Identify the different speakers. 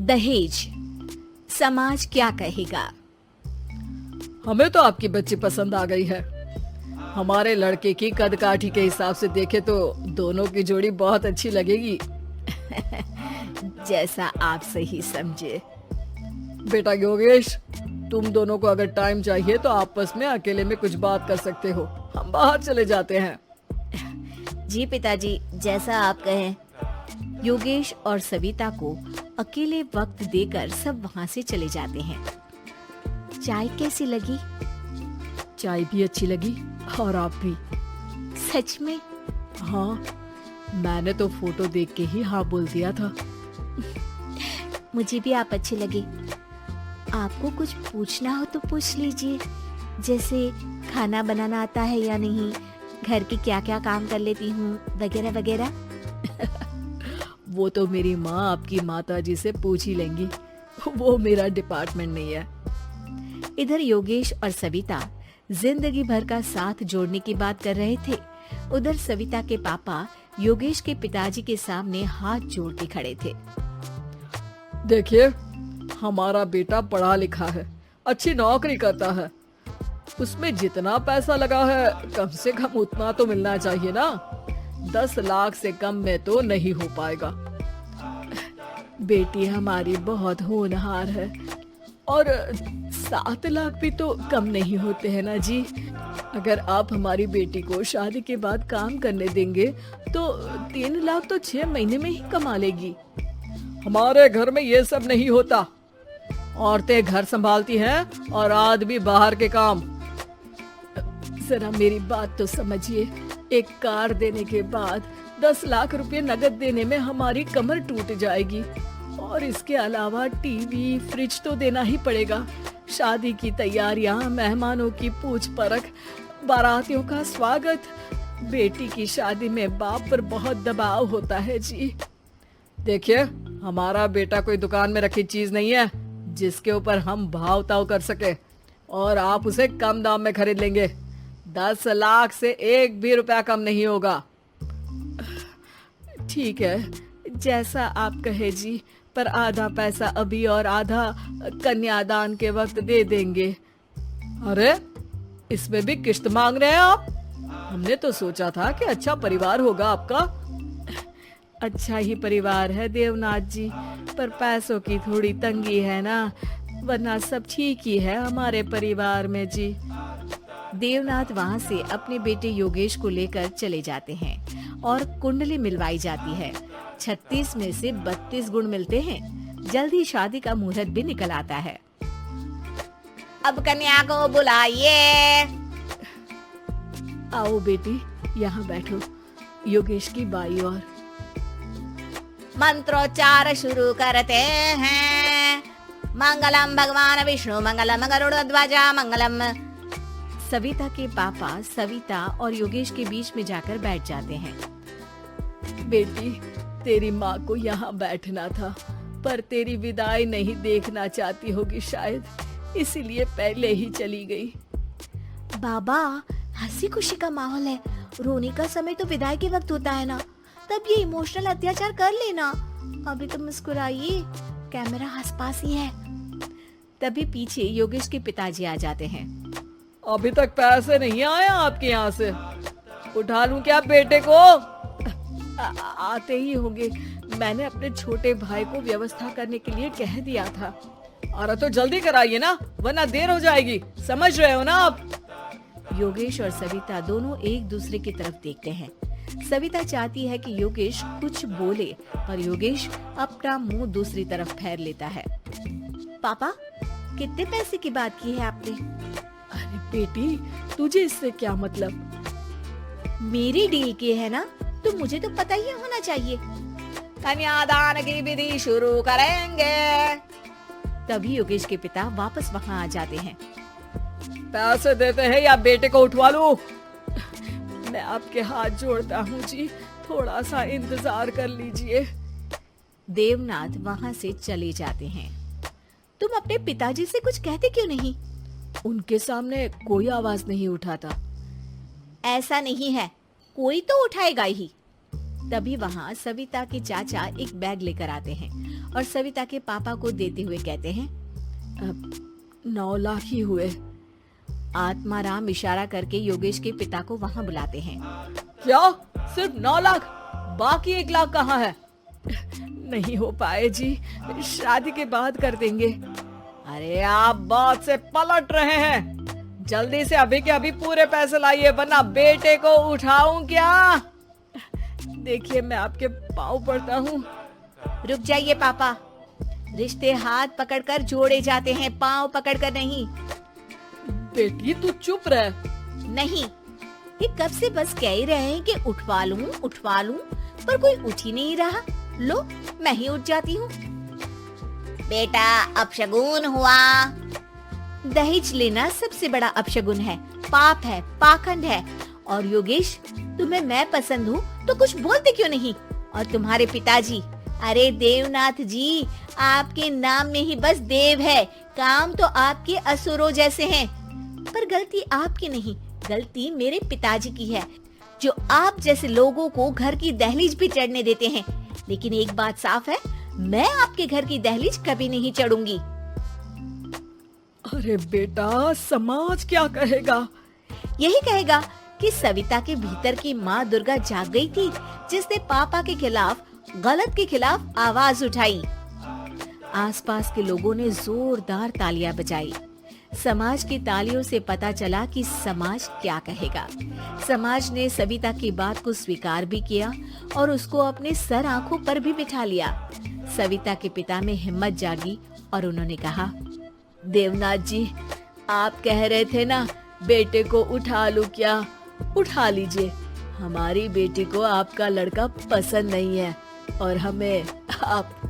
Speaker 1: दहेज, समाज क्या कहेगा।
Speaker 2: हमें तो आपकी बच्ची पसंद आ गई है। हमारे लड़के की कद काठी के हिसाब से देखे तो दोनों की जोड़ी बहुत अच्छी लगेगी।
Speaker 1: जैसा आप सही समझे।
Speaker 2: बेटा योगेश, तुम दोनों को अगर टाइम चाहिए तो आपस में अकेले में कुछ बात कर सकते हो। हम बाहर चले जाते हैं।
Speaker 1: जी पिताजी, जैसा आप कहें। योगेश और सविता को अकेले वक्त देकर सब वहाँ से चले जाते हैं। चाय कैसी लगी?
Speaker 2: चाय भी अच्छी लगी और आप भी।
Speaker 1: सच में?
Speaker 2: हाँ, मैंने तो फोटो देख के ही हाँ बोल दिया था।
Speaker 1: मुझे भी आप अच्छे लगे। आपको कुछ पूछना हो तो पूछ लीजिए, जैसे खाना बनाना आता है या नहीं, घर के क्या क्या काम कर लेती हूँ, वगैरह वगैरह।
Speaker 2: वो तो मेरी माँ आपकी माता जी से पूछ ही लेंगी, वो मेरा डिपार्टमेंट नहीं है।
Speaker 1: इधर योगेश और सविता जिंदगी भर का साथ जोड़ने की बात कर रहे थे। उधर सविता के पापा योगेश के पिताजी के सामने हाथ जोड़ के खड़े थे।
Speaker 2: देखिए, हमारा बेटा पढ़ा लिखा है, अच्छी नौकरी करता है। उसमें जितना पैसा लगा है कम से कम उतना तो मिलना चाहिए ना। 10 लाख से कम में तो नहीं हो पाएगा। बेटी हमारी बहुत होनहार है और 7 लाख भी तो कम नहीं होते हैं ना जी। अगर आप हमारी बेटी को शादी के बाद काम करने देंगे तो 3 लाख तो 6 महीने में ही कमा लेगी। हमारे घर में ये सब नहीं होता। औरतें घर संभालती हैं और आदमी बाहर के काम। जरा मेरी बात तो समझिए। एक कार देने के बाद 10 लाख रुपए नगद देने में हमारी कमर टूट जाएगी और इसके अलावा टीवी, फ्रिज तो देना ही पड़ेगा। शादी की तैयारियां, मेहमानों की पूछ परख, बारातियों का स्वागत। बेटी की शादी में बाप पर बहुत दबाव होता है जी। देखिए, हमारा बेटा कोई दुकान में रखी चीज नहीं है जिसके ऊपर हम भाव ताव कर सके और आप उसे कम दाम में खरीद लेंगे। 10 लाख से 1 भी रुपया कम नहीं होगा। ठीक है, जैसा आप कहे जी, पर आधा पैसा अभी और आधा कन्यादान के वक्त दे देंगे। अरे, इसमें भी किश्त मांग रहे हैं आप? हमने तो सोचा था कि अच्छा परिवार होगा आपका। अच्छा ही परिवार है देवनाथ जी, पर पैसों की थोड़ी तंगी है ना, वरना सब ठीक ही है हमारे परिवार में जी।
Speaker 1: देवनाथ वहाँ से अपने बेटे योगेश को लेकर चले जाते हैं और कुंडली मिलवाई जाती है। 36 में से 32 गुण मिलते हैं। जल्दी शादी का मुहूर्त भी निकल आता है। अब कन्या को बुलाइए।
Speaker 2: आओ बेटी, यहाँ बैठो। योगेश की बाई और।
Speaker 1: मंत्रोच्चार शुरू करते हैं। मंगलम भगवान विष्णु मंगलम गरुड़ध्वजा मंगलम। सविता के पापा सविता और योगेश के बीच में जाकर बैठ जाते हैं।
Speaker 2: बेटी, तेरी माँ को यहाँ बैठना था, पर तेरी विदाई नहीं देखना चाहती होगी शायद, इसीलिए पहले ही चली गई।
Speaker 1: बाबा, हंसी खुशी का माहौल है, रोने का समय तो विदाई के वक्त होता है ना, तब ये इमोशनल अत्याचार कर लेना। अभी तो मुस्कुराइए, कैमरा आसपास ही है। तभी पीछे योगेश के पिताजी आ जाते हैं।
Speaker 2: अभी तक पैसे नहीं आए आपके यहाँ से? उठा लूं क्या बेटे को? आते ही होंगे। मैंने अपने छोटे भाई को व्यवस्था करने के लिए कह दिया था। अरे तो जल्दी कराइए ना, वरना देर हो जाएगी। समझ रहे हो ना आप?
Speaker 1: योगेश और सविता दोनों एक दूसरे की तरफ देखते हैं। सविता चाहती है कि योगेश कुछ बोले, पर योगेश अपना मुंह दूसरी तरफ फेर लेता है। पापा, कितने पैसे की बात की है आपने?
Speaker 2: अरे बेटी, तुझे इससे क्या मतलब?
Speaker 1: मेरी डील की है ना, तो मुझे तो पता ही होना चाहिए। कन्यादान की विधि शुरू करेंगे। तभी योगेश के पिता वापस वहाँ आ जाते हैं।
Speaker 2: पैसे देते हैं या बेटे को उठवा लूं? मैं आपके हाथ जोड़ता हूँ जी, थोड़ा सा इंतजार कर लीजिए।
Speaker 1: देवनाथ वहाँ से चले जाते हैं। तुम अपने पिताजी से कुछ कहते क्यों नहीं?
Speaker 2: उनके सामने कोई आवाज नहीं उठाता।
Speaker 1: ऐसा नहीं है, कोई तो उठाएगा ही। तभी वहाँ सविता के चाचा एक बैग लेकर आते हैं और सविता के पापा को देते हुए कहते हैं,
Speaker 2: 9 लाख ही हुए।
Speaker 1: आत्माराम इशारा करके योगेश के पिता को वहाँ बुलाते हैं।
Speaker 2: क्या? सिर्फ 9 लाख? बाकी 1 लाख कहाँ है? नहीं हो पाए जी, शादी के बाद कर देंगे। अरे आप बात से पलट रहे हैं। जल्दी से अभी के अभी पूरे पैसे लाइए, वरना बेटे को उठाऊं क्या? देखिए मैं आपके पाँव पड़ता हूँ।
Speaker 1: रुक जाइए पापा, रिश्ते हाथ पकड़कर जोड़े जाते हैं, पाँव पकड़कर नहीं।
Speaker 2: बेटी तू चुप रह।
Speaker 1: नहीं, ये कब से बस कह ही रहे हैं कि उठवा लूं, पर कोई उठ ही नहीं रहा। लो मैं ही उठ जाती हूँ। बेटा अपशगुन हुआ। दहेज लेना सबसे बड़ा अपशगुन है, पाप है, पाखंड है। और योगेश, तुम्हें मैं पसंद हूँ तो कुछ बोलते क्यों नहीं? और तुम्हारे पिताजी, अरे देवनाथ जी, आपके नाम में ही बस देव है, काम तो आपके असुरों जैसे हैं। पर गलती आपकी नहीं, गलती मेरे पिताजी की है, जो आप जैसे लोगों को घर की दहलीज पे चढ़ने देते हैं। लेकिन एक बात साफ है, मैं आपके घर की दहलीज कभी नहीं चढ़ूंगी।
Speaker 2: अरे बेटा, समाज क्या कहेगा?
Speaker 1: यही कहेगा कि सविता के भीतर की माँ दुर्गा जाग गई थी, जिसने पापा के खिलाफ, गलत के खिलाफ आवाज उठाई। आसपास के लोगों ने जोरदार तालियां बजाई। समाज की तालियों से पता चला कि समाज क्या कहेगा। समाज ने सविता की बात को स्वीकार भी किया और उसको अपने सर आंखों पर भी बिठा लिया। सविता के पिता में हिम्मत जागी और उन्होंने कहा,
Speaker 2: देवनाथ जी, आप कह रहे थे ना बेटे को उठा लूं क्या? उठा लीजिए। हमारी बेटी को आपका लड़का पसंद नहीं है और हमें आप